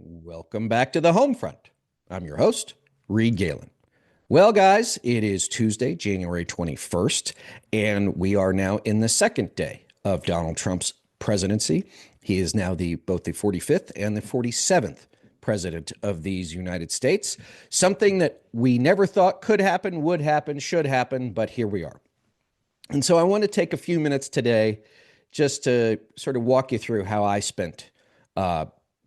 Welcome back to the home front. I'm your host, Reed Galen. Well, guys, it is Tuesday, January 21st, and we are now in the second day of Donald Trump's presidency. He is now both the 45th and the 47th president of these United States, something that we never thought could happen, would happen, should happen, but here we are. And so I want to take a few minutes today just to sort of walk you through how I spent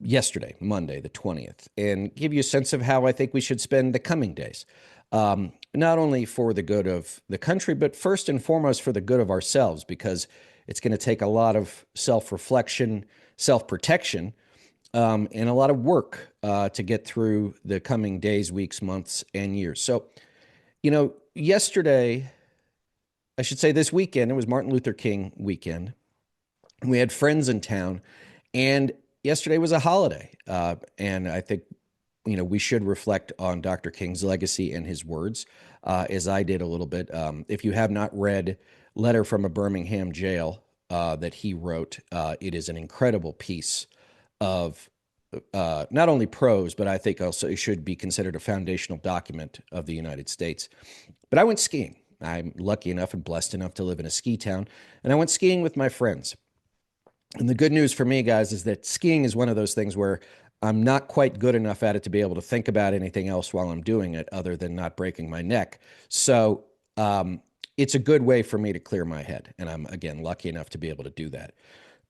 yesterday, Monday, the 20th, and give you a sense of how I think we should spend the coming days, not only for the good of the country, but first and foremost for the good of ourselves, because it's going to take a lot of self-reflection, self-protection, and a lot of work to get through the coming days, weeks, months, and years. So, yesterday, I should say this weekend, it was Martin Luther King weekend. We had friends in town, and yesterday was a holiday. And I think, we should reflect on Dr. King's legacy and his words, as I did a little bit. If you have not read Letter from a Birmingham Jail that he wrote, it is an incredible piece of not only prose, but I think also it should be considered a foundational document of the United States. But I went skiing. I'm lucky enough and blessed enough to live in a ski town, and I went skiing with my friends. And the good news for me, guys, is that skiing is one of those things where I'm not quite good enough at it to be able to think about anything else while I'm doing it other than not breaking my neck. So it's a good way for me to clear my head. And I'm, again, lucky enough to be able to do that.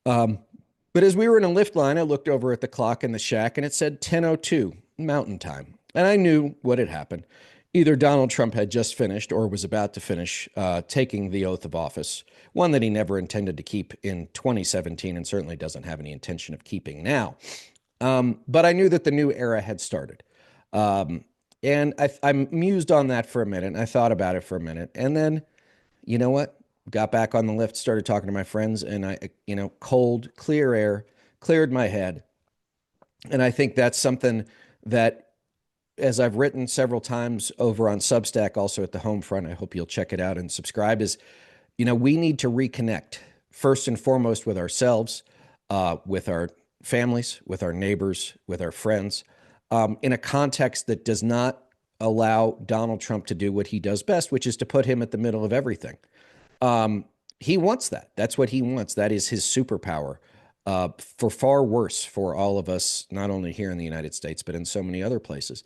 But as we were in a lift line, I looked over at the clock in the shack and it said 10:02 Mountain Time. And I knew what had happened. Either Donald Trump had just finished or was about to finish taking the oath of office, one that he never intended to keep in 2017 and certainly doesn't have any intention of keeping now. But I knew that the new era had started. And I mused on that for a minute, and I thought about it for a minute. And then, you know what? Got back on the lift, started talking to my friends, and cold, clear air cleared my head. And I think that's something that, as I've written several times over on Substack, also at the home front, I hope you'll check it out and subscribe, is, we need to reconnect first and foremost with ourselves, with our families, with our neighbors, with our friends, in a context that does not allow Donald Trump to do what he does best, which is to put him at the middle of everything. He wants that. That's what he wants. That is his superpower. For far worse for all of us, not only here in the United States, but in so many other places.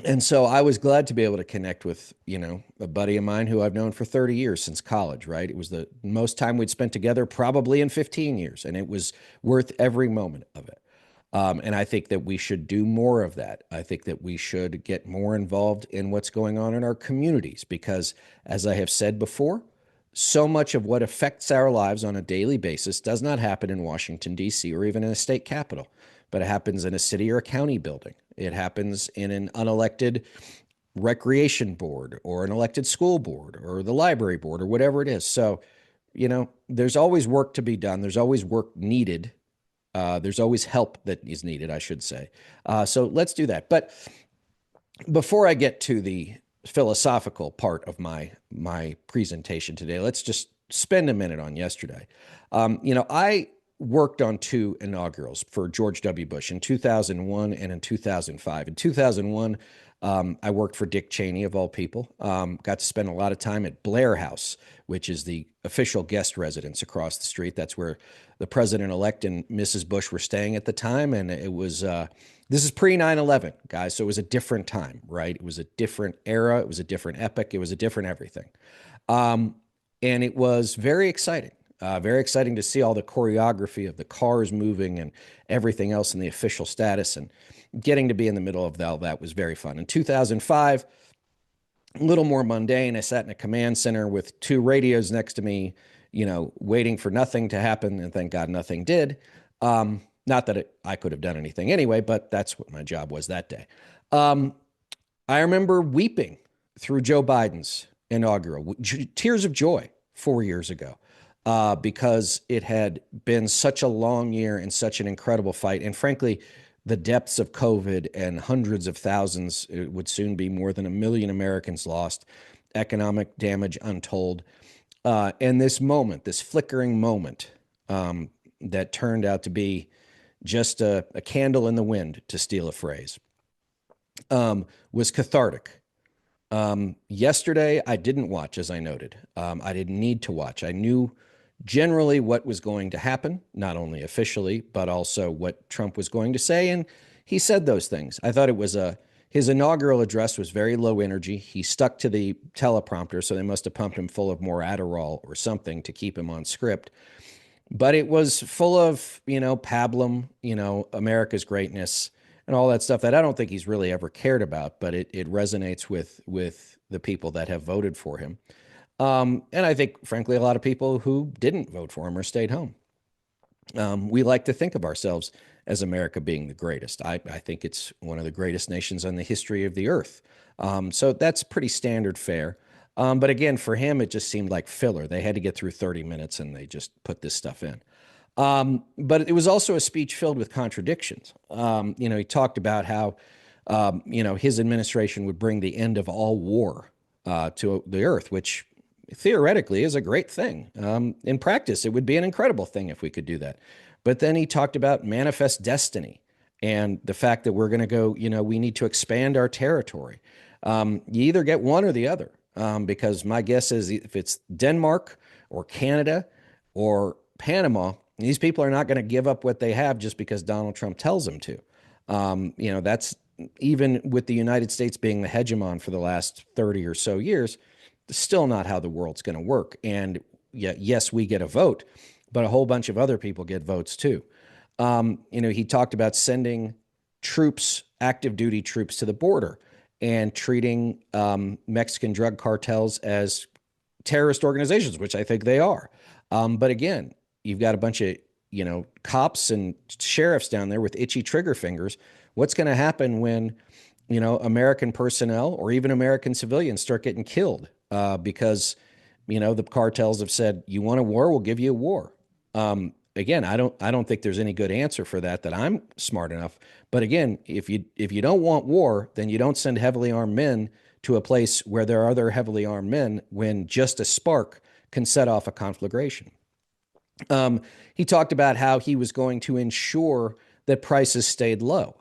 And so I was glad to be able to connect with, a buddy of mine who I've known for 30 years since college, right? It was the most time we'd spent together probably in 15 years, and it was worth every moment of it. And I think that we should do more of that. I think that we should get more involved in what's going on in our communities, because, as I have said before, so much of what affects our lives on a daily basis does not happen in Washington, D.C., or even in a state capitol, but it happens in a city or a county building. It happens in an unelected recreation board or an elected school board or the library board or whatever it is. So, there's always work to be done. There's always work needed. There's always help that is needed, I should say. So let's do that. But before I get to the philosophical part of my presentation today, let's just spend a minute on yesterday. I worked on two inaugurals for George W. Bush in 2001 and in 2005. In 2001, I worked for Dick Cheney, of all people. Got to spend a lot of time at Blair House, which is the official guest residence across the street. That's where the president-elect and Mrs. Bush were staying at the time. And it was, this is pre-9/11, guys. So it was a different time, right? It was a different era. It was a different epoch. It was a different everything. And it was very exciting. Very exciting to see all the choreography of the cars moving and everything else in the official status, and getting to be in the middle of all that was very fun. In 2005, a little more mundane. I sat in a command center with two radios next to me, waiting for nothing to happen, and thank God nothing did. Not that I could have done anything anyway, but that's what my job was that day. I remember weeping through Joe Biden's inaugural, tears of joy 4 years ago. Because it had been such a long year and such an incredible fight. And frankly, the depths of COVID and hundreds of thousands, it would soon be more than 1 million Americans lost, economic damage untold. And this moment, this flickering moment that turned out to be just a candle in the wind, to steal a phrase, was cathartic. Yesterday, I didn't watch, as I noted. I didn't need to watch. I knew generally what was going to happen, not only officially, but also what Trump was going to say. And he said those things. I thought his inaugural address was very low energy. He stuck to the teleprompter, so they must have pumped him full of more Adderall or something to keep him on script. But it was full of, pablum, America's greatness and all that stuff that I don't think he's really ever cared about, but it resonates with the people that have voted for him. And I think, frankly, a lot of people who didn't vote for him or stayed home. We like to think of ourselves as America being the greatest. I think it's one of the greatest nations in the history of the earth. So that's pretty standard fare. But again, for him, it just seemed like filler. They had to get through 30 minutes and they just put this stuff in. But it was also a speech filled with contradictions. He talked about how, his administration would bring the end of all war to the earth, which theoretically is a great thing. In practice, it would be an incredible thing if we could do that. But then he talked about manifest destiny and the fact that we're going to go, we need to expand our territory. You either get one or the other, because my guess is if it's Denmark or Canada or Panama, these people are not going to give up what they have just because Donald Trump tells them to. That's even with the United States being the hegemon for the last 30 or so years, still not how the world's going to work. And yes, we get a vote, but a whole bunch of other people get votes too. He talked about sending troops, active duty troops, to the border and treating Mexican drug cartels as terrorist organizations, which I think they are. But again, you've got a bunch of, cops and sheriffs down there with itchy trigger fingers. What's going to happen when, American personnel or even American civilians start getting killed because, the cartels have said, you want a war, we'll give you a war. Again, I don't think there's any good answer for that I'm smart enough. But again, if you don't want war, then you don't send heavily armed men to a place where there are other heavily armed men when just a spark can set off a conflagration. He talked about how he was going to ensure that prices stayed low.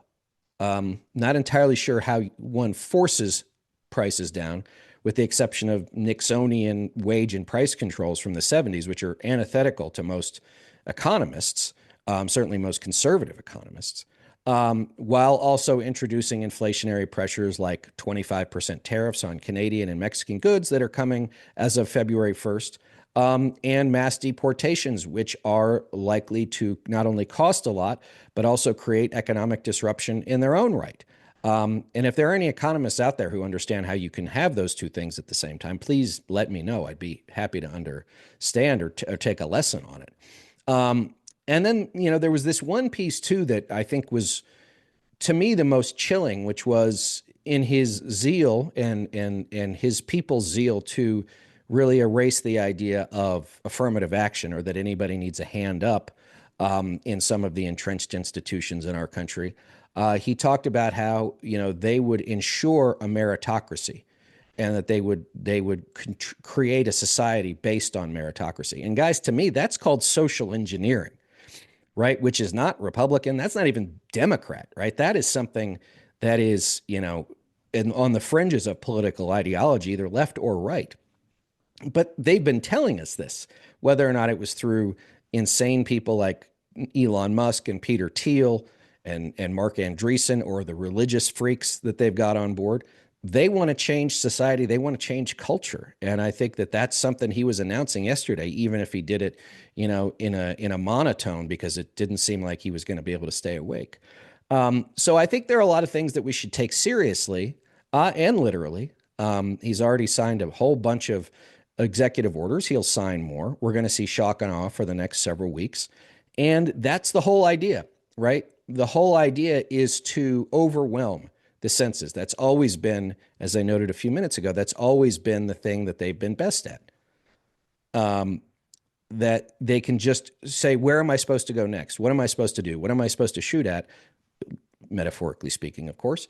Not entirely sure how one forces prices down, with the exception of Nixonian wage and price controls from the 70s, which are antithetical to most economists, certainly most conservative economists, while also introducing inflationary pressures like 25% tariffs on Canadian and Mexican goods that are coming as of February 1st, and mass deportations, which are likely to not only cost a lot, but also create economic disruption in their own right. And if there are any economists out there who understand how you can have those two things at the same time, please let me know. I'd be happy to understand or take a lesson on it. And then, there was this one piece too that I think was, to me, the most chilling, which was in his zeal and his people's zeal to really erase the idea of affirmative action, or that anybody needs a hand up in some of the entrenched institutions in our country. He talked about how, they would ensure a meritocracy, and that they would create a society based on meritocracy. And guys, to me, that's called social engineering, right? Which is not Republican. That's not even Democrat, right? That is something that is, on the fringes of political ideology, either left or right. But they've been telling us this, whether or not it was through insane people like Elon Musk and Peter Thiel and Mark Andreessen, or the religious freaks that they've got on board. They want to change society. They want to change culture. And I think that that's something he was announcing yesterday, even if he did it, in a monotone, because it didn't seem like he was going to be able to stay awake. So I think there are a lot of things that we should take seriously and literally. He's already signed a whole bunch of executive orders. He'll sign more. We're going to see shock and awe for the next several weeks. And that's the whole idea, right? The whole idea is to overwhelm the senses. That's always been, as I noted a few minutes ago, that's always been the thing that they've been best at. That they can just say, where am I supposed to go next? What am I supposed to do? What am I supposed to shoot at? Metaphorically speaking, of course.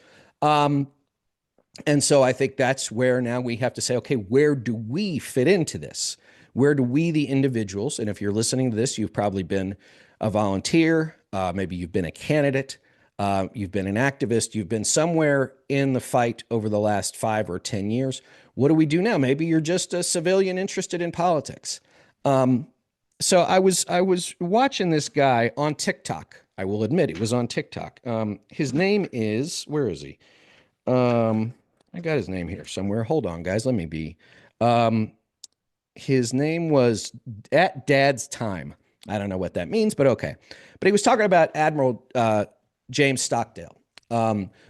And so I think that's where now we have to say, okay, where do we fit into this? Where do we, the individuals, and if you're listening to this, you've probably been a volunteer, maybe you've been a candidate, you've been an activist, you've been somewhere in the fight over the last 5 or 10 years. What do we do now? Maybe you're just a civilian interested in politics. So I was watching this guy on TikTok. I will admit it was on TikTok. His name is, where is he? I got his name here somewhere. Hold on, guys. Let me be. Um, his name was at Dad's Time. I don't know what that means, but okay. But he was talking about Admiral James Stockdale,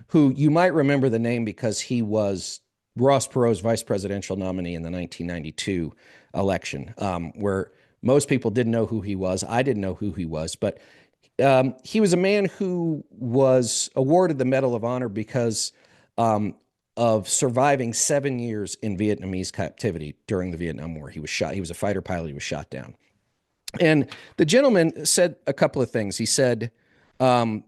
who you might remember the name because he was Ross Perot's vice presidential nominee in the 1992 election, where most people didn't know who he was. I didn't know who he was, but he was a man who was awarded the Medal of Honor because of surviving 7 years in Vietnamese captivity during the Vietnam War. He was shot. He was a fighter pilot. He was shot down. And the gentleman said a couple of things. He said that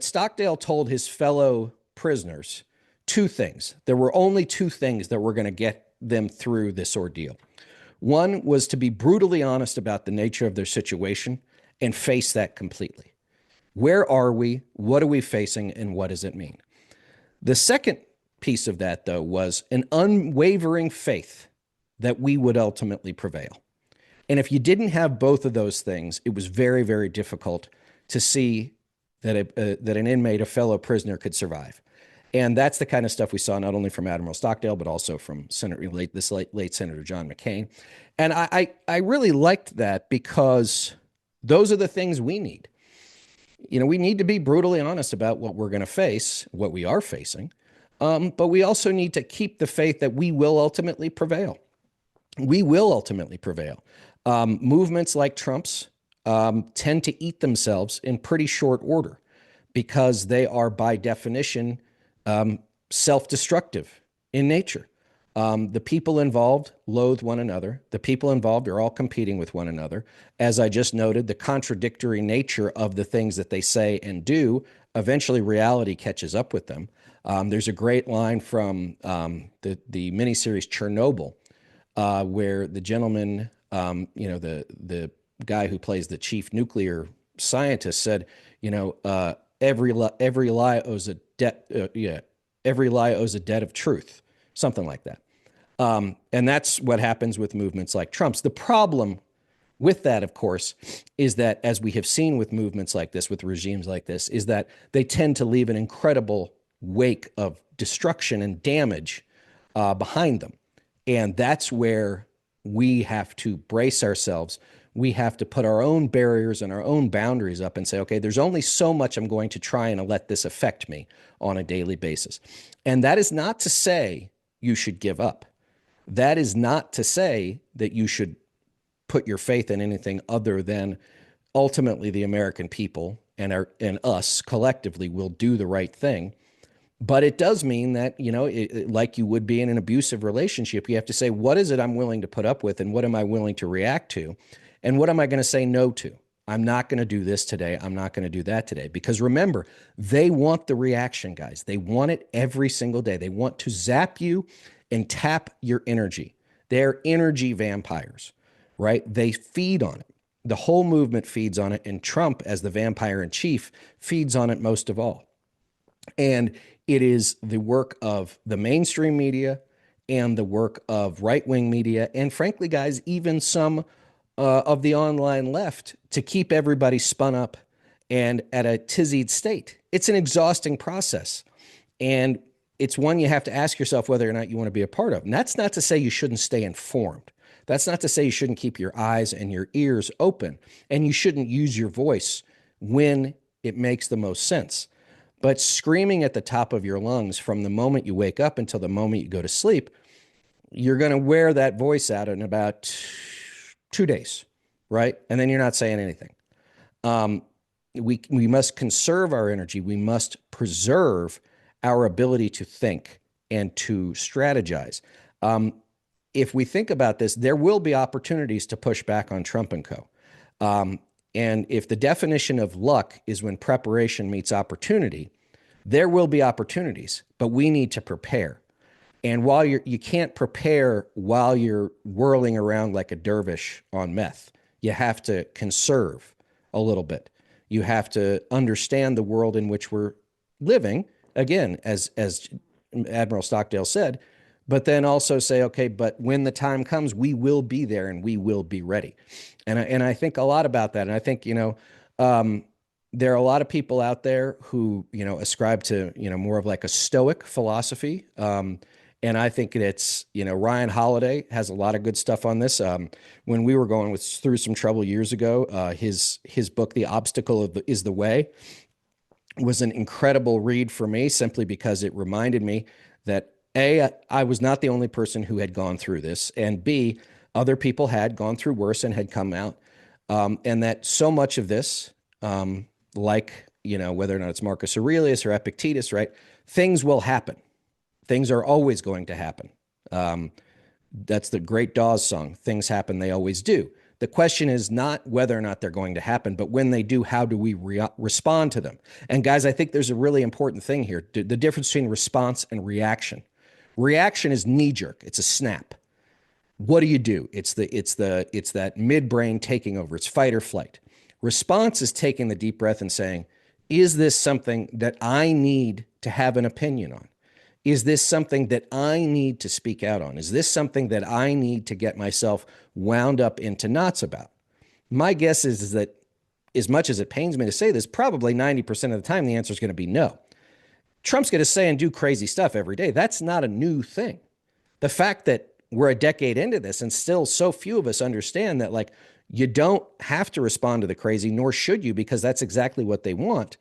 Stockdale told his fellow prisoners two things. There were only two things that were going to get them through this ordeal. One was to be brutally honest about the nature of their situation and face that completely. Where are we? What are we facing? And what does it mean? The second piece of that, though, was an unwavering faith that we would ultimately prevail. And if you didn't have both of those things, it was very, very difficult to see that that an inmate, a fellow prisoner, could survive. And that's the kind of stuff we saw not only from Admiral Stockdale, but also from late Senator John McCain. And I really liked that because those are the things we need. You know, we need to be brutally honest about what we're going to face, what we are facing, but we also need to keep the faith that we will ultimately prevail. We will ultimately prevail. Movements like Trump's tend to eat themselves in pretty short order because they are, by definition, self-destructive in nature. The people involved loathe one another. The people involved are all competing with one another. As I just noted, the contradictory nature of the things that they say and do, eventually reality catches up with them. There's a great line from the miniseries Chernobyl, where the gentleman, the guy who plays the chief nuclear scientist said, every lie owes a debt. Every lie owes a debt of truth. Something like that. And that's what happens with movements like Trump's. The problem with that, of course, is that, as we have seen with movements like this, with regimes like this, is that they tend to leave an incredible wake of destruction and damage behind them. And that's where we have to brace ourselves. We have to put our own barriers and our own boundaries up and say, okay, there's only so much I'm going to try and let this affect me on a daily basis. And that is not to say you should give up. That is not to say that you should put your faith in anything other than ultimately the American people and us collectively will do the right thing. But it does mean that, like you would be in an abusive relationship, you have to say, what is it I'm willing to put up with and what am I willing to react to? And what am I going to say no to? I'm not going to do this today. I'm not going to do that today. Because remember, they want the reaction, guys. They want it every single day. They want to zap you and tap your energy. They're energy vampires, right? They feed on it. The whole movement feeds on it. And Trump, as the vampire in chief, feeds on it most of all. And it is the work of the mainstream media and the work of right-wing media. And frankly, guys, even some of the online left to keep everybody spun up and at a tizzied state. It's an exhausting process. And it's one you have to ask yourself whether or not you want to be a part of. And that's not to say you shouldn't stay informed. That's not to say you shouldn't keep your eyes and your ears open. And you shouldn't use your voice when it makes the most sense. But screaming at the top of your lungs from the moment you wake up until the moment you go to sleep, you're going to wear that voice out in about 2 days, right? And then you're not saying anything. We must conserve our energy. We must preserve our ability to think and to strategize. If we think about this, there will be opportunities to push back on Trump and co. And if the definition of luck is when preparation meets opportunity, there will be opportunities, but we need to prepare. And while you can't prepare while you're whirling around like a dervish on meth, you have to conserve a little bit. You have to understand the world in which we're living, again, as Admiral Stockdale said, but then also say, okay, but when the time comes, we will be there and we will be ready. And I think a lot about that. And I think, there are a lot of people out there who, ascribe to, more of like a stoic philosophy. And I think it's, Ryan Holiday has a lot of good stuff on this. When we were going through some trouble years ago, his book, The Obstacle is the Way, was an incredible read for me, simply because it reminded me that A, I was not the only person who had gone through this, and B, other people had gone through worse and had come out. And that so much of this, whether or not it's Marcus Aurelius or Epictetus, right? Things will happen. Things are always going to happen. That's the great Dawes song. Things happen, they always do. The question is not whether or not they're going to happen, but when they do, how do we respond to them? And guys, I think there's a really important thing here. The difference between response and reaction. Reaction is knee jerk. It's a snap. What do you do? It's that midbrain taking over. It's fight or flight. Response is taking the deep breath and saying, is this something that I need to have an opinion on? Is this something that I need to speak out on? Is this something that I need to get myself wound up into knots about? My guess is that, as much as it pains me to say this, probably 90% of the time the answer is going to be no. Trump's going to say and do crazy stuff every day. That's not a new thing. The fact that we're a decade into this and still so few of us understand that, like, you don't have to respond to the crazy, nor should you, because that's exactly what they want,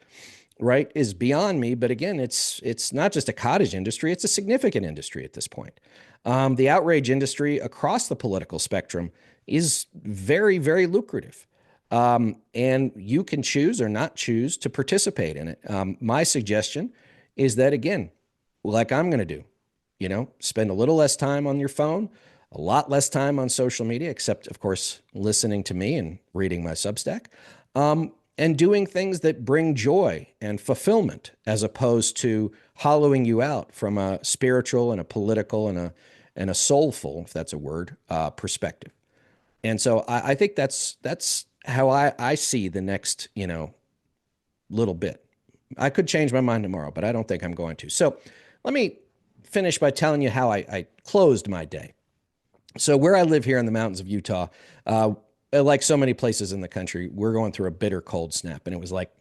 right, is beyond me. But again, it's not just a cottage industry. It's a significant industry at this point. The outrage industry across the political spectrum is very, very lucrative. And you can choose or not choose to participate in it. My suggestion is that, again, like I'm going to do, spend a little less time on your phone, a lot less time on social media, except, of course, listening to me and reading my Substack, and doing things that bring joy and fulfillment, as opposed to hollowing you out from a spiritual and a political and a soulful, if that's a word, perspective. And so I think that's how I see the next, little bit. I could change my mind tomorrow, but I don't think I'm going to. So let me finish by telling you how I closed my day. So where I live here in the mountains of Utah, like so many places in the country, we're going through a bitter cold snap, and it was like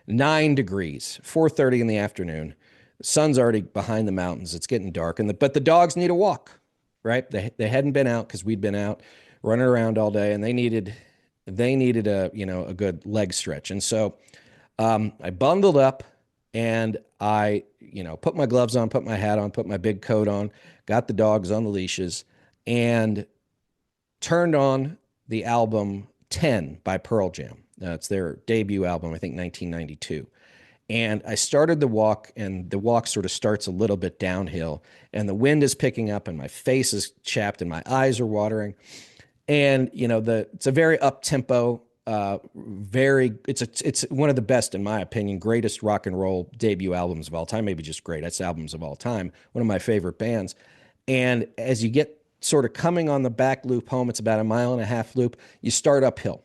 9 degrees, 4:30 in the afternoon. The sun's already behind the mountains. It's getting dark, but the dogs need a walk, right? They hadn't been out because we'd been out running around all day, and they needed a good leg stretch. And so I bundled up and I put my gloves on, put my hat on, put my big coat on, got the dogs on the leashes, and turned on the album 10 by Pearl Jam. It's their debut album, I think 1992. And I started the walk, and the walk sort of starts a little bit downhill, and the wind is picking up, and my face is chapped, and my eyes are watering. And it's a very up-tempo, it's one of the best, in my opinion, greatest rock and roll debut albums of all time. Maybe just greatest albums of all time. One of my favorite bands. And as you get sort of coming on the back loop home, it's about a 1.5 mile loop. You start uphill,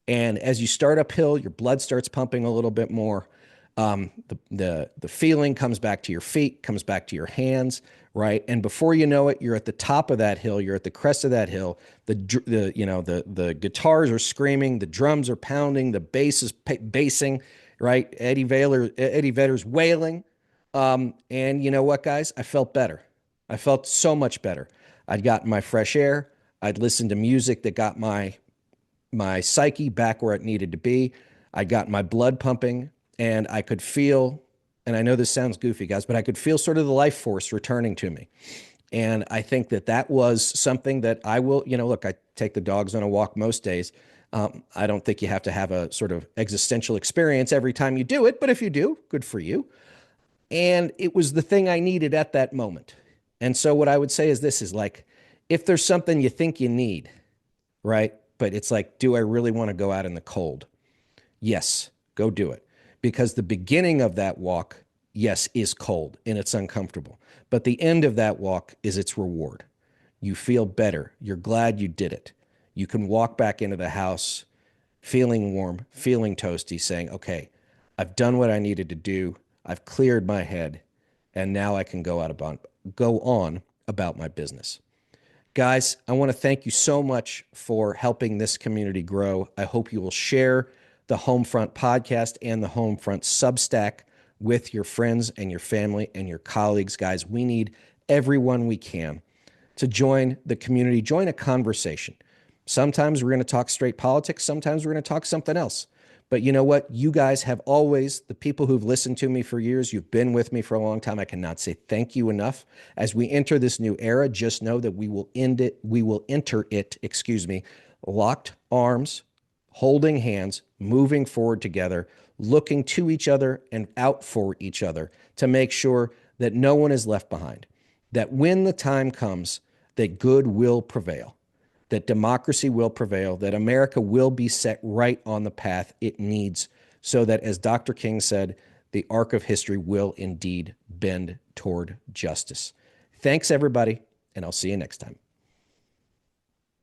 and as you start uphill, your blood starts pumping a little bit more. The feeling comes back to your feet, comes back to your hands, right? And before you know it, you're at the top of that hill. You're at the crest of that hill. The guitars are screaming, the drums are pounding, the bass is bassing, right? Eddie Vedder's wailing. And you know what, guys? I felt better. I felt so much better. I'd gotten my fresh air. I'd listened to music that got my psyche back where it needed to be. I got my blood pumping, and I could feel, and I know this sounds goofy, guys, but I could feel sort of the life force returning to me. And I think that was something that I will, look, I take the dogs on a walk most days. I don't think you have to have a sort of existential experience every time you do it, but if you do, good for you. And it was the thing I needed at that moment. And so what I would say is this is like, if there's something you think you need, right? But it's like, do I really want to go out in the cold? Yes, go do it. Because the beginning of that walk, yes, is cold and it's uncomfortable. But the end of that walk is its reward. You feel better. You're glad you did it. You can walk back into the house feeling warm, feeling toasty, saying, okay, I've done what I needed to do. I've cleared my head, and now I can go on about my business. Guys, I want to thank you so much for helping this community grow. I hope you will share the Homefront podcast and the Homefront Substack with your friends and your family and your colleagues. Guys, we need everyone we can to join the community, join a conversation. Sometimes we're going to talk straight politics. Sometimes we're going to talk something else. But you know what? You guys have always, the people who've listened to me for years, you've been with me for a long time. I cannot say thank you enough. As we enter this new era, just know that we will enter it, locked arms, holding hands, moving forward together, looking to each other and out for each other to make sure that no one is left behind, that when the time comes, that good will prevail, that democracy will prevail, that America will be set right on the path it needs so that, as Dr. King said, the arc of history will indeed bend toward justice. Thanks, everybody, and I'll see you next time.